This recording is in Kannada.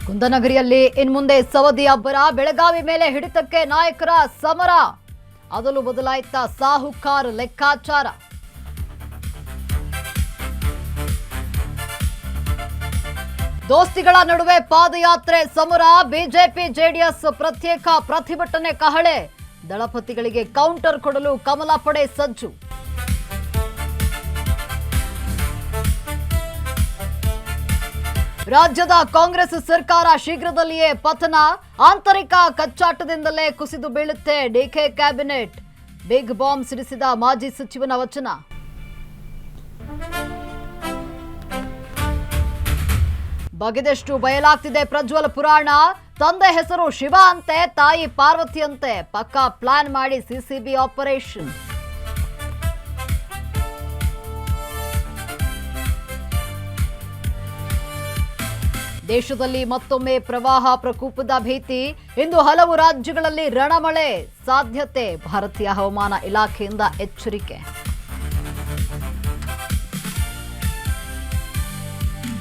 ಕುಂದನಗರಿಯಲ್ಲಿ ಇನ್ಮುಂದೆ ಸವದಿ ಅಬ್ಬರ, ಬೆಳಗಾವಿ ಮೇಲೆ ಹಿಡಿತಕ್ಕೆ ನಾಯಕರ ಸಮರ, ಅದಲು ಬದಲಾಯಿತ ಸಾಹುಕಾರ್ ಲೆಕ್ಕಾಚಾರ. ದೋಸ್ತಿಗಳ ನಡುವೆ ಪಾದಯಾತ್ರೆ ಸಮರ, ಬಿಜೆಪಿ ಜೆಡಿಎಸ್ ಪ್ರತ್ಯೇಕ ಪ್ರತಿಭಟನೆ ಕಹಳೆ, ದಳಪತಿಗಳಿಗೆ ಕೌಂಟರ್ ಕೊಡಲು ಕಮಲ ಪಡೆ ಸಜ್ಜು. ರಾಜ್ಯದ ಕಾಂಗ್ರೆಸ್ ಸರ್ಕಾರ ಶೀಘ್ರದಲ್ಲಿಯೇ ಪತನ, ಆಂತರಿಕ ಕಚ್ಚಾಟದಿಂದಲೇ ಕುಸಿದು ಬೀಳುತ್ತೆ ಡಿಕೆ ಕ್ಯಾಬಿನೆಟ್, ಬಿಗ್ ಬಾಂಬ್ ಸಿಡಿಸಿದ ಮಾಜಿ ಸಚಿವನ ವಚನ. ಬಗೆದಷ್ಟು ಬಯಲಾಗ್ತಿದೆ ಪ್ರಜ್ವಲ್ ಪುರಾಣ, ತಂದೆ ಹೆಸರು ಶಿವ ಅಂತೆ, ತಾಯಿ ಪಾರ್ವತಿ ಅಂತೆ, ಪಕ್ಕಾ ಪ್ಲಾನ್ ಮಾಡಿ ಸಿಸಿಬಿ ಆಪರೇಷನ್. ದೇಶದಲ್ಲಿ ಮತ್ತೊಮ್ಮೆ ಪ್ರವಾಹ ಪ್ರಕೋಪದ ಭೀತಿ, ಇಂದು ಹಲವು ರಾಜ್ಯಗಳಲ್ಲಿ ರಣಮಳೆ ಸಾಧ್ಯತೆ, ಭಾರತೀಯ ಹವಾಮಾನ ಇಲಾಖೆಯಿಂದ ಎಚ್ಚರಿಕೆ.